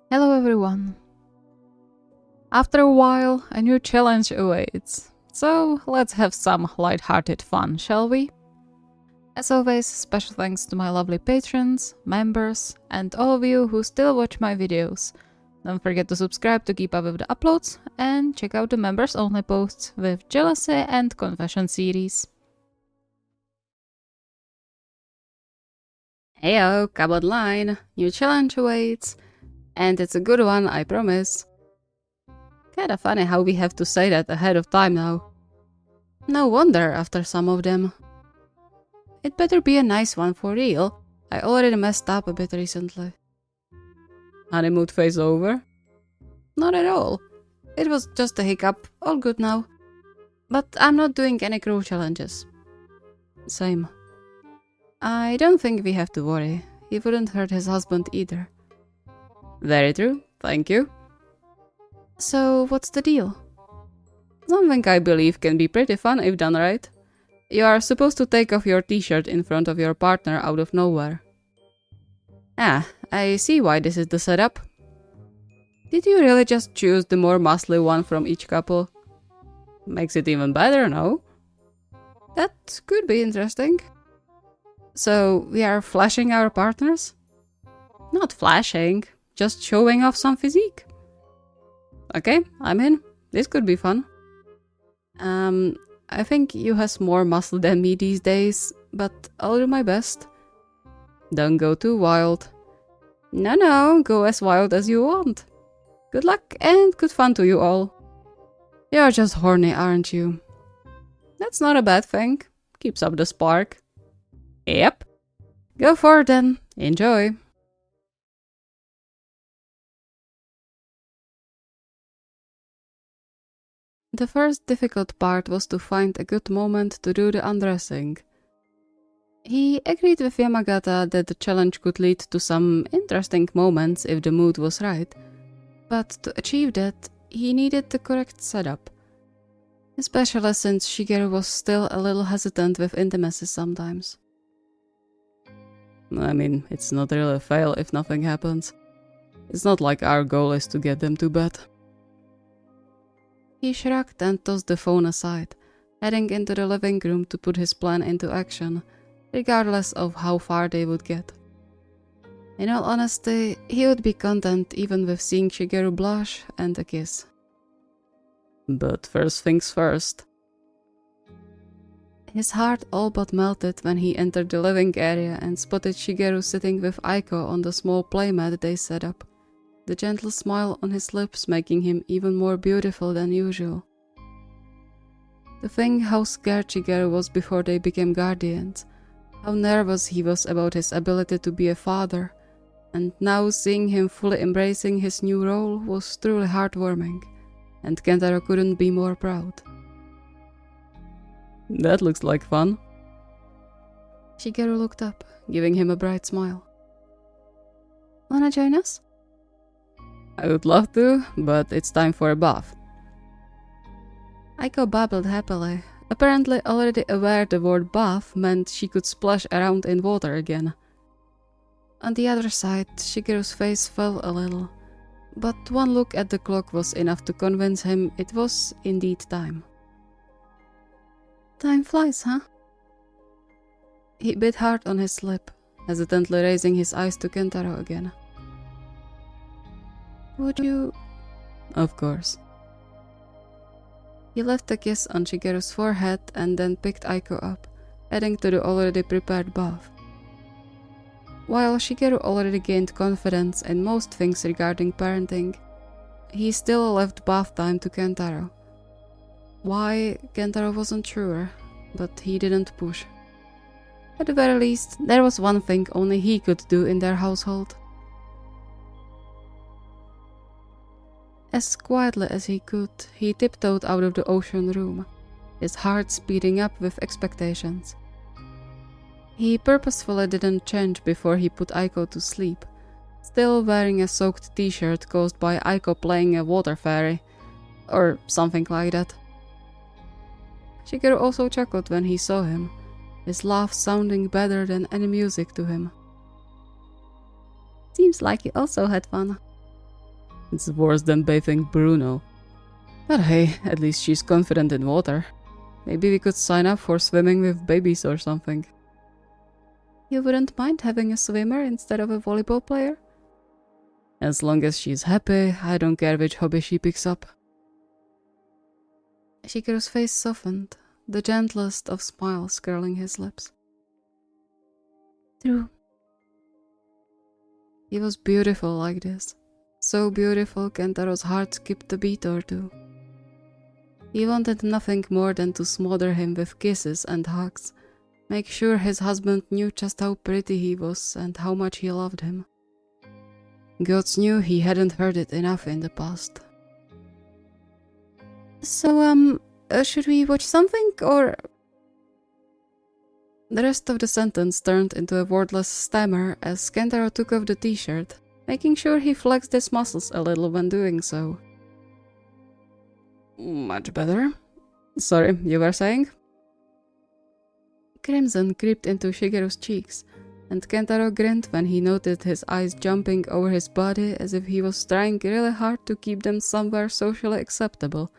Hello everyone. After a while, a new challenge awaits. So let's have some light-hearted fun, shall we? As always, special thanks to my lovely patrons, members, and all of you who still watch my videos. Don't forget to subscribe to keep up with the uploads, and check out the members-only posts with Jealousy and Confession series. Heyo, Cabot Line! New challenge awaits! And it's a good one, I promise. Kinda funny how we have to say that ahead of time now. No wonder after some of them. It better be a nice one for real. I already messed up a bit recently. Honeymoon phase over? Not at all. It was just a hiccup, all good now. But I'm not doing any crew challenges. Same. I don't think we have to worry. He wouldn't hurt his husband either. Very true, thank you. So, what's the deal? Something I believe can be pretty fun if done right. You are supposed to take off your t-shirt in front of your partner out of nowhere. Ah, I see why this is the setup. Did you really just choose the more muscly one from each couple? Makes it even better, no? That could be interesting. So, we are flashing our partners? Not flashing, just showing off some physique. Okay, I'm in. This could be fun. I think you has more muscle than me these days, but I'll do my best. Don't go too wild. No, go as wild as you want. Good luck and good fun to you all. You're just horny, aren't you? That's not a bad thing. Keeps up the spark. Yep. Go for it then. Enjoy. The first difficult part was to find a good moment to do the undressing. He agreed with Yamagata that the challenge could lead to some interesting moments if the mood was right, but to achieve that, he needed the correct setup. Especially since Shigeru was still a little hesitant with intimacy sometimes. I mean, it's not really a fail if nothing happens. It's not like our goal is to get them to bed. He shrugged and tossed the phone aside, heading into the living room to put his plan into action, regardless of how far they would get. In all honesty, he would be content even with seeing Shigeru blush and a kiss. But first things first. His heart all but melted when he entered the living area and spotted Shigeru sitting with Aiko on the small playmat they set up, the gentle smile on his lips making him even more beautiful than usual. To think how scared Shigeru was before they became guardians, how nervous he was about his ability to be a father, and now seeing him fully embracing his new role was truly heartwarming, and Kentaro couldn't be more proud. That looks like fun. Shigeru looked up, giving him a bright smile. Wanna join us? I would love to, but it's time for a bath. Aiko babbled happily, apparently already aware the word bath meant she could splash around in water again. On the other side, Shigeru's face fell a little, but one look at the clock was enough to convince him it was indeed time. Time flies, huh? He bit hard on his lip, hesitantly raising his eyes to Kentaro again. Would you... Of course. He left a kiss on Shigeru's forehead and then picked Aiko up, heading to the already prepared bath. While Shigeru already gained confidence in most things regarding parenting, he still left bath time to Kentaro. Why, Kentaro wasn't sure, but he didn't push. At the very least, there was one thing only he could do in their household. As quietly as he could, he tiptoed out of the ocean room, his heart speeding up with expectations. He purposefully didn't change before he put Aiko to sleep, still wearing a soaked t-shirt caused by Aiko playing a water fairy, or something like that. Shigeru also chuckled when he saw him, his laugh sounding better than any music to him. Seems like you also had fun. It's worse than bathing Bruno. But hey, at least she's confident in water. Maybe we could sign up for swimming with babies or something. You wouldn't mind having a swimmer instead of a volleyball player? As long as she's happy, I don't care which hobby she picks up. Shigeru's face softened, the gentlest of smiles curling his lips. True. He was beautiful like this. So beautiful Kentaro's heart skipped a beat or two. He wanted nothing more than to smother him with kisses and hugs, make sure his husband knew just how pretty he was and how much he loved him. Gods knew he hadn't heard it enough in the past. So, should we watch something, or... The rest of the sentence turned into a wordless stammer as Kentaro took off the t-shirt, making sure he flexed his muscles a little when doing so. Much better. Sorry, you were saying? Crimson creeped into Shigeru's cheeks, and Kentaro grinned when he noted his eyes jumping over his body as if he was trying really hard to keep them somewhere socially acceptable,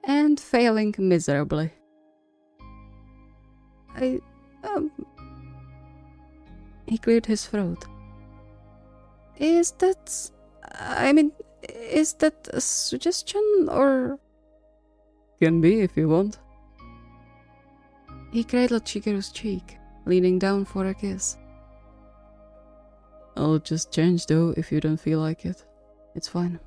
and failing miserably. He cleared his throat. Is that a suggestion, or... Can be if you want. He cradled Shigeru's cheek, leaning down for a kiss. I'll just change though if you don't feel like it. It's fine.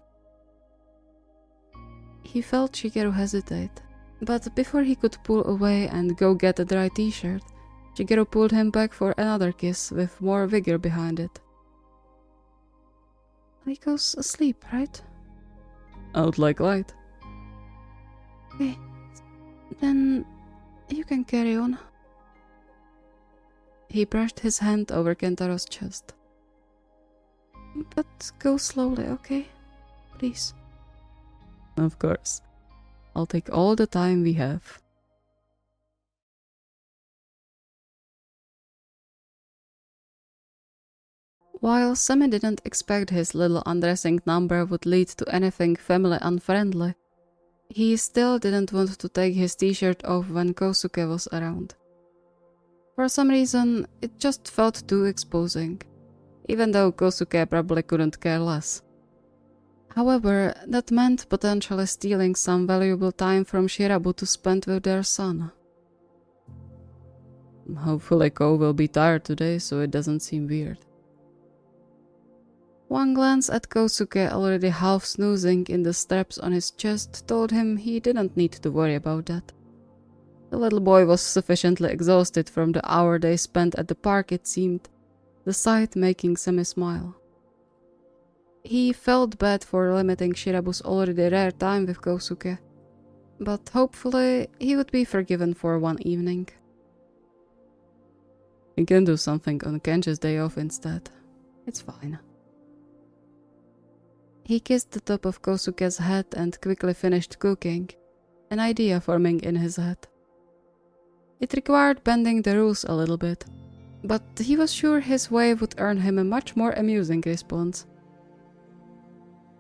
He felt Shigeru hesitate, but before he could pull away and go get a dry t-shirt, Shigeru pulled him back for another kiss with more vigor behind it. He goes asleep, right? Out like light. Okay, then you can carry on. He brushed his hand over Kentaro's chest. But go slowly, okay? Please. Of course. I'll take all the time we have. While Semi didn't expect his little undressing number would lead to anything family unfriendly, he still didn't want to take his t-shirt off when Kosuke was around. For some reason, it just felt too exposing, even though Kosuke probably couldn't care less. However, that meant potentially stealing some valuable time from Shirabu to spend with their son. Hopefully Ko will be tired today, so it doesn't seem weird. One glance at Kosuke already half snoozing in the straps on his chest told him he didn't need to worry about that. The little boy was sufficiently exhausted from the hour they spent at the park, it seemed, the sight making Semi smile. He felt bad for limiting Shirabu's already rare time with Kosuke, but hopefully he would be forgiven for one evening. We can do something on Kenji's day off instead. It's fine. He kissed the top of Kosuke's head and quickly finished cooking, an idea forming in his head. It required bending the rules a little bit, but he was sure his way would earn him a much more amusing response.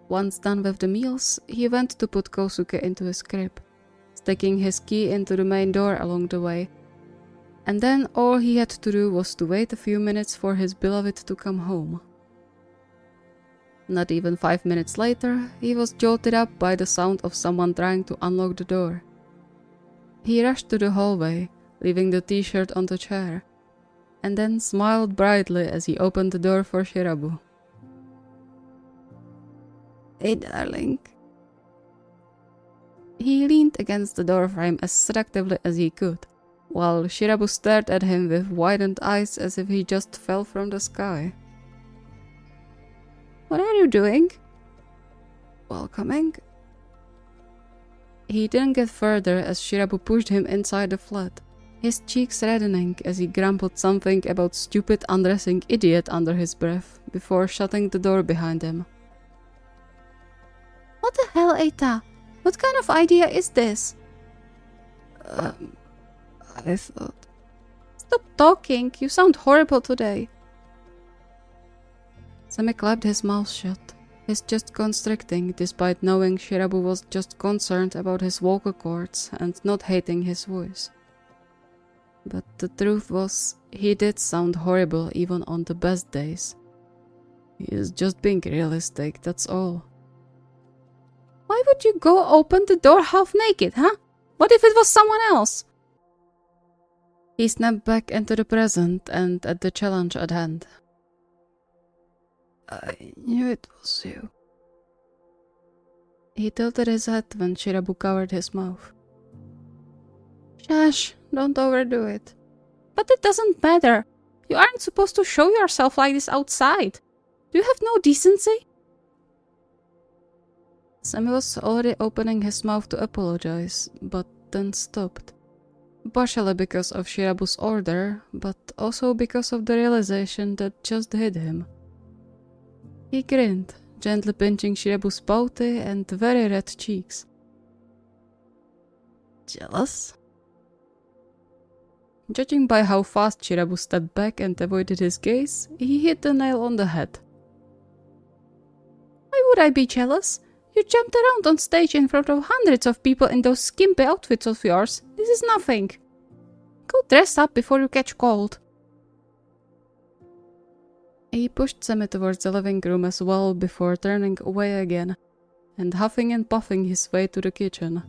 Once done with the meals, he went to put Kosuke into his crib, sticking his key into the main door along the way, and then all he had to do was to wait a few minutes for his beloved to come home. Not even 5 minutes later, he was jolted up by the sound of someone trying to unlock the door. He rushed to the hallway, leaving the t-shirt on the chair, and then smiled brightly as he opened the door for Shirabu. Hey, darling. He leaned against the doorframe as seductively as he could, while Shirabu stared at him with widened eyes as if he just fell from the sky. What are you doing? Welcoming. He didn't get further as Shirabu pushed him inside the flat, his cheeks reddening as he grumbled something about stupid undressing idiot under his breath before shutting the door behind him. What the hell, Eita? What kind of idea is this? I thought... Stop talking, you sound horrible today. Semi clapped his mouth shut, his chest constricting despite knowing Shirabu was just concerned about his vocal cords and not hating his voice. But the truth was, he did sound horrible even on the best days. He is just being realistic, that's all. Why would you go open the door half naked, huh? What if it was someone else? He snapped back into the present and at the challenge at hand. I knew it was you. He tilted his head when Shirabu covered his mouth. Shush, don't overdo it. But it doesn't matter. You aren't supposed to show yourself like this outside. Do you have no decency? Sam was already opening his mouth to apologize, but then stopped. Partially because of Shirabu's order, but also because of the realization that just hit him. He grinned, gently pinching Shirabu's pouty and very red cheeks. Jealous? Judging by how fast Shirabu stepped back and avoided his gaze, he hit the nail on the head. Why would I be jealous? You jumped around on stage in front of hundreds of people in those skimpy outfits of yours. This is nothing. Go dress up before you catch cold. He pushed Sammy towards the living room as well before turning away again, and huffing and puffing his way to the kitchen.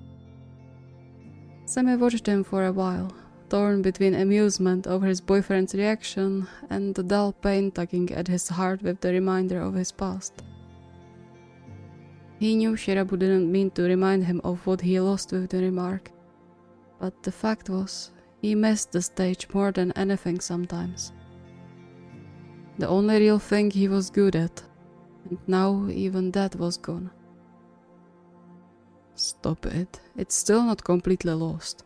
Sammy watched him for a while, torn between amusement over his boyfriend's reaction and the dull pain tugging at his heart with the reminder of his past. He knew Shirabu didn't mean to remind him of what he lost with the remark, but the fact was, he missed the stage more than anything sometimes. The only real thing he was good at, and now even that was gone. Stop it, it's still not completely lost.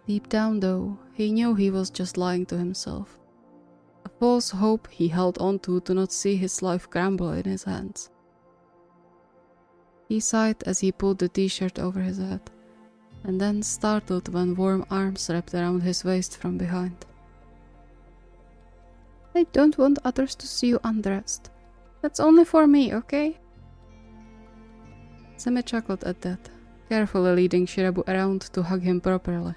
Deep down though, he knew he was just lying to himself. A false hope he held on to not see his life crumble in his hands. He sighed as he pulled the t-shirt over his head, and then startled when warm arms wrapped around his waist from behind. I don't want others to see you undressed. That's only for me, okay? Sammy chuckled at that, carefully leading Shirabu around to hug him properly.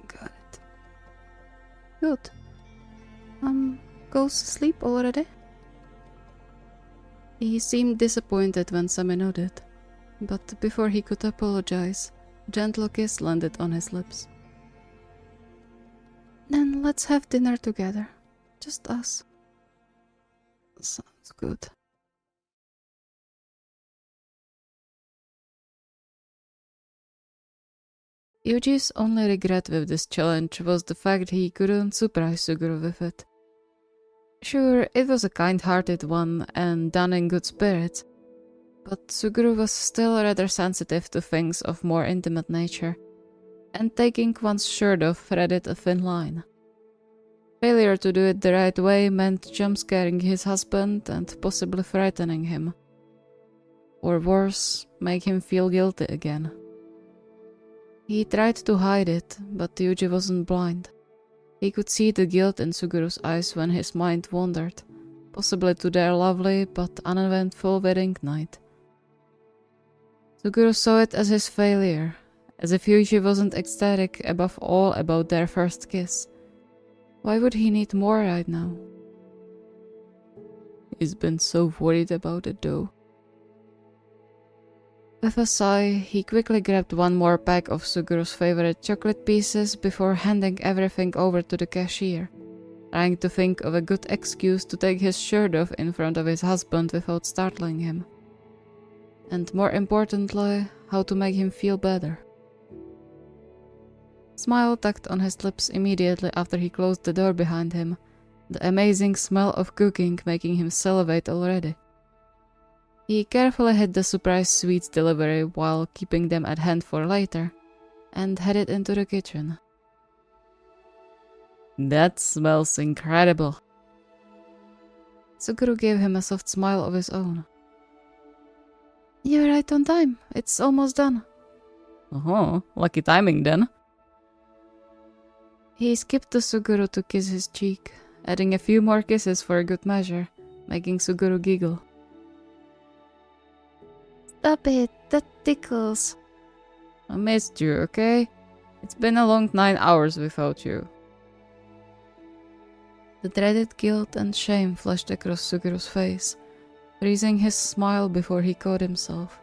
Got it. Good. Goes to sleep already? He seemed disappointed when Sammy nodded, but before he could apologize, a gentle kiss landed on his lips. Then let's have dinner together. Just us. Sounds good. Yuji's only regret with this challenge was the fact he couldn't surprise Suguru with it. Sure, it was a kind-hearted one and done in good spirits, but Suguru was still rather sensitive to things of more intimate nature, and taking one's shirt off threaded a thin line. Failure to do it the right way meant jump-scaring his husband and possibly frightening him. Or worse, make him feel guilty again. He tried to hide it, but Yuji wasn't blind. He could see the guilt in Suguru's eyes when his mind wandered, possibly to their lovely but uneventful wedding night. Suguru saw it as his failure, as if Yuji wasn't ecstatic above all about their first kiss. Why would he need more right now? He's been so worried about it though. With a sigh, he quickly grabbed one more pack of Suguru's favorite chocolate pieces before handing everything over to the cashier, trying to think of a good excuse to take his shirt off in front of his husband without startling him. And more importantly, how to make him feel better. Smile tugged on his lips immediately after he closed the door behind him, the amazing smell of cooking making him salivate already. He carefully hid the surprise sweets delivery while keeping them at hand for later, and headed into the kitchen. That smells incredible. Suguru gave him a soft smile of his own. You're right on time, it's almost done. Oh, lucky timing then. He skipped to Suguru to kiss his cheek, adding a few more kisses for a good measure, making Suguru giggle. Stop it, that tickles. I missed you, okay? It's been a long 9 hours without you. The dreaded guilt and shame flashed across Suguru's face, freezing his smile before he caught himself.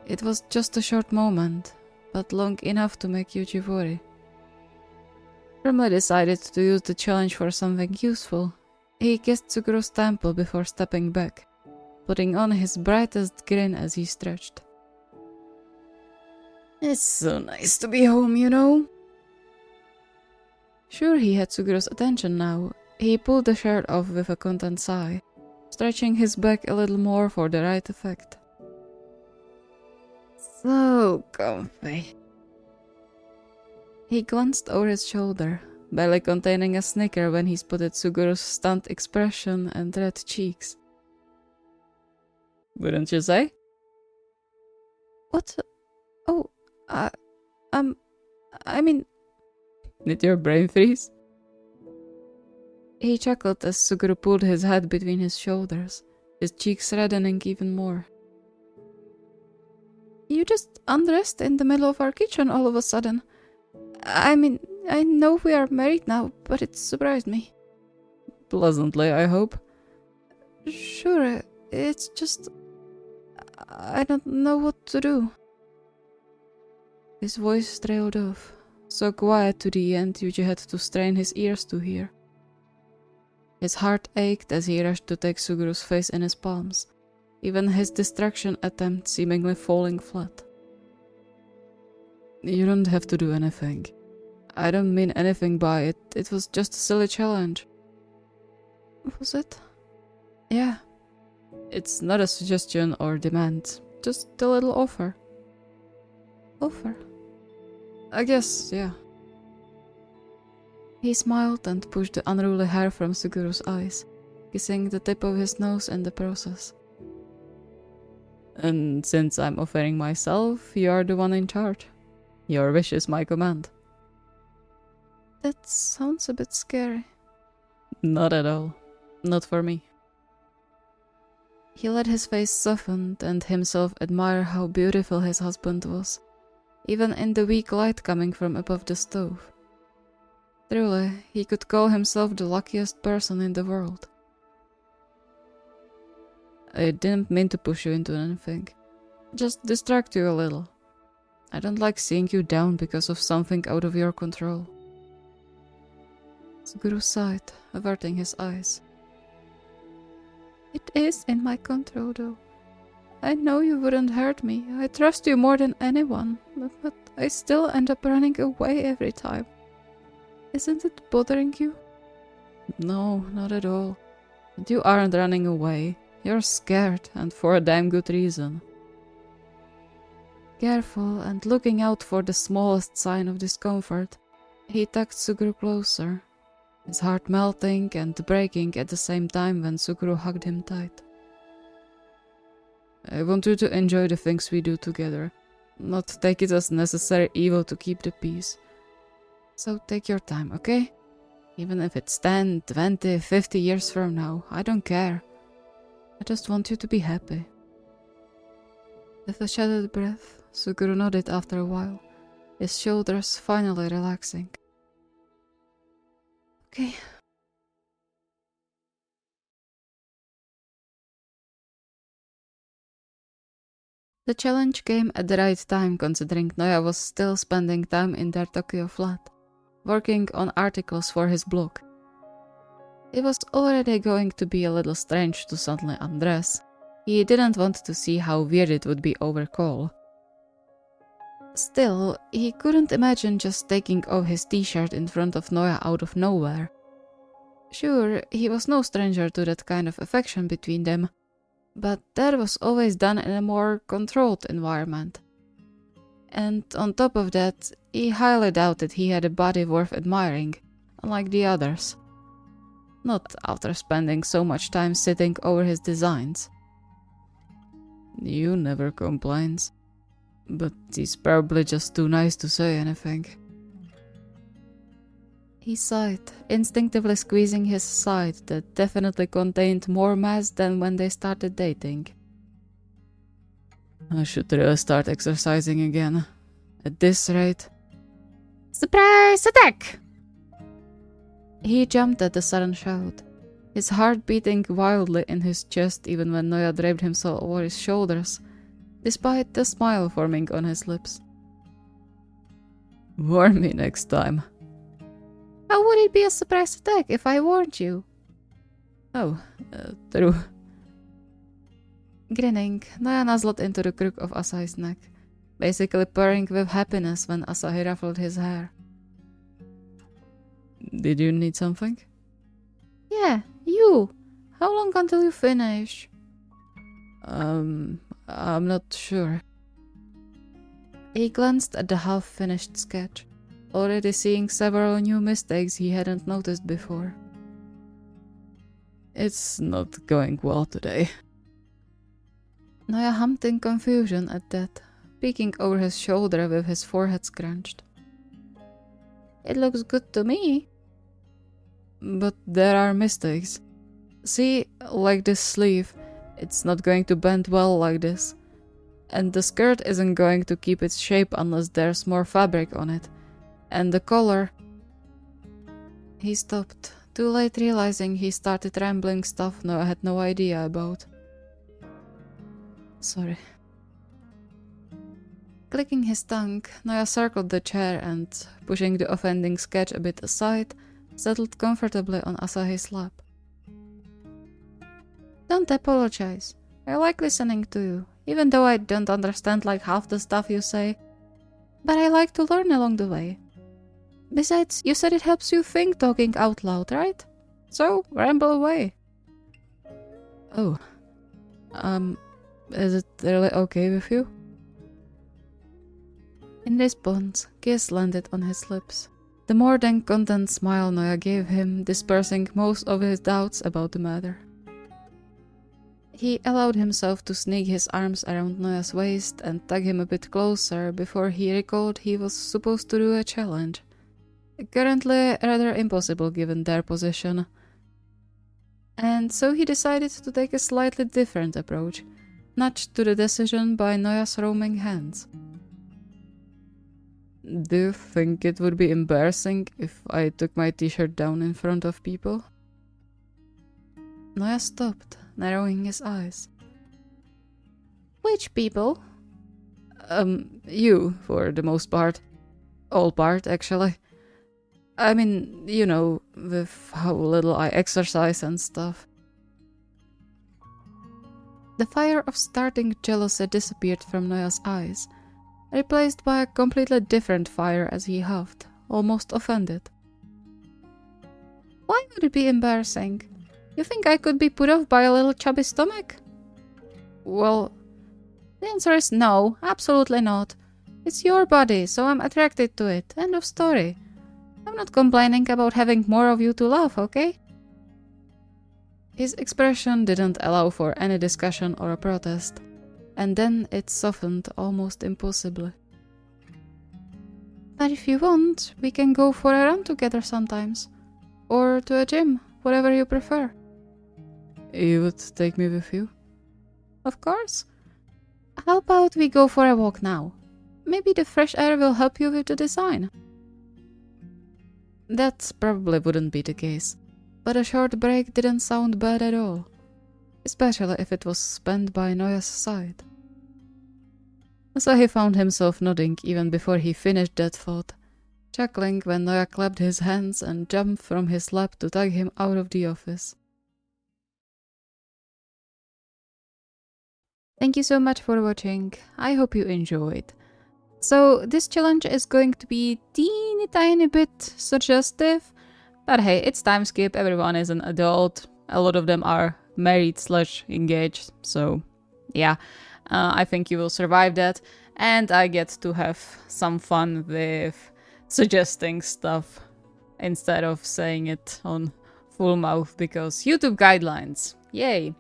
It was just a short moment, but long enough to make Yuji worry. Firmly decided to use the challenge for something useful, he kissed Suguru's temple before stepping back, putting on his brightest grin as he stretched. It's so nice to be home, you know. Sure he had Suguru's attention now, he pulled the shirt off with a content sigh, stretching his back a little more for the right effect. So comfy. He glanced over his shoulder, barely containing a snicker when he spotted Suguru's stunned expression and red cheeks. Wouldn't you say? What? Oh, I mean... Did your brain freeze? He chuckled as Suguru pulled his head between his shoulders, his cheeks reddening even more. You just undressed in the middle of our kitchen all of a sudden. I mean, I know we are married now, but it surprised me. Pleasantly, I hope. Sure, it's just... I don't know what to do. His voice trailed off, so quiet to the end Yuji had to strain his ears to hear. His heart ached as he rushed to take Suguru's face in his palms, even his distraction attempt seemingly falling flat. You don't have to do anything. I don't mean anything by it, it was just a silly challenge. Was it? Yeah. It's not a suggestion or demand, just a little offer. Offer? I guess, yeah. He smiled and pushed the unruly hair from Suguru's eyes, kissing the tip of his nose in the process. And since I'm offering myself, you are the one in charge. Your wish is my command. That sounds a bit scary. Not at all. Not for me. He let his face soften and himself admire how beautiful his husband was, even in the weak light coming from above the stove. Truly, he could call himself the luckiest person in the world. I didn't mean to push you into anything. Just distract you a little. I don't like seeing you down because of something out of your control. Suguru sighed, averting his eyes. It is in my control, though. I know you wouldn't hurt me. I trust you more than anyone, but I still end up running away every time. Isn't it bothering you? No, not at all. But you aren't running away. You're scared, and for a damn good reason. Careful and looking out for the smallest sign of discomfort, he tugged Suguru closer, his heart melting and breaking at the same time when Suguru hugged him tight. I want you to enjoy the things we do together, not take it as necessary evil to keep the peace. So take your time, okay? Even if it's 10, 20, 50 years from now, I don't care. I just want you to be happy. With a shattered breath, Suguru nodded after a while, his shoulders finally relaxing. Okay. The challenge came at the right time considering Noya was still spending time in their Tokyo flat, working on articles for his blog. It was already going to be a little strange to suddenly undress. He didn't want to see how weird it would be over call. Still, he couldn't imagine just taking off his t-shirt in front of Noya out of nowhere. Sure, he was no stranger to that kind of affection between them, but that was always done in a more controlled environment. And on top of that, he highly doubted he had a body worth admiring, unlike the others. Not after spending so much time sitting over his designs. You never complains, but he's probably just too nice to say anything. He sighed, instinctively squeezing his side that definitely contained more mass than when they started dating. I should really start exercising again. At this rate. Surprise attack! He jumped at the sudden shout, his heart beating wildly in his chest even when Noya draped himself over his shoulders, despite the smile forming on his lips. Warn me next time. How would it be a surprise attack if I warned you? Oh, true. Grinning, Noya nuzzled into the crook of Asahi's neck, basically purring with happiness when Asahi ruffled his hair. Did you need something? Yeah, you. How long until you finish? I'm not sure. He glanced at the half-finished sketch, already seeing several new mistakes he hadn't noticed before. It's not going well today. Noya hummed in confusion at that, peeking over his shoulder with his forehead scrunched. It looks good to me. But there are mistakes. See, like this sleeve, it's not going to bend well like this. And the skirt isn't going to keep its shape unless there's more fabric on it. And the collar... He stopped, too late realizing he started rambling stuff Noya had no idea about. Sorry. Clicking his tongue, Noya circled the chair and, pushing the offending sketch a bit aside, settled comfortably on Asahi's lap. Don't apologize. I like listening to you, even though I don't understand like half the stuff you say. But I like to learn along the way. Besides, you said it helps you think talking out loud, right? So, ramble away. Oh. Is it really okay with you? In response, kiss landed on his lips. The more than content smile Noya gave him, dispersing most of his doubts about the matter. He allowed himself to sneak his arms around Noya's waist and tug him a bit closer before he recalled he was supposed to do a challenge. Currently rather impossible given their position. And so he decided to take a slightly different approach, nudged to the decision by Noya's roaming hands. Do you think it would be embarrassing if I took my t-shirt down in front of people? Noya stopped, narrowing his eyes. Which people? You, for the most part. All part, actually. I mean, you know, with how little I exercise and stuff. The fire of starting jealousy disappeared from Noya's eyes, replaced by a completely different fire as he huffed, almost offended. Why would it be embarrassing? You think I could be put off by a little chubby stomach? Well, the answer is no, absolutely not. It's your body, so I'm attracted to it. End of story. I'm not complaining about having more of you to love, okay? His expression didn't allow for any discussion or a protest, and then it softened almost impossibly. But if you want, we can go for a run together sometimes. Or to a gym, whatever you prefer. You would take me with you? Of course. How about we go for a walk now? Maybe the fresh air will help you with the design. That probably wouldn't be the case, but a short break didn't sound bad at all, especially if it was spent by Noya's side. So he found himself nodding even before he finished that thought, chuckling when Noya clapped his hands and jumped from his lap to tug him out of the office. Thank you so much for watching. I hope you enjoyed. So this challenge is going to be teeny tiny bit suggestive, but hey, it's time skip, everyone is an adult, a lot of them are married/engaged, so yeah, I think you will survive that, and I get to have some fun with suggesting stuff instead of saying it on full mouth because YouTube guidelines, yay!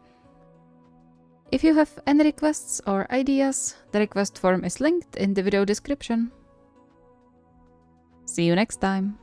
If you have any requests or ideas, the request form is linked in the video description. See you next time!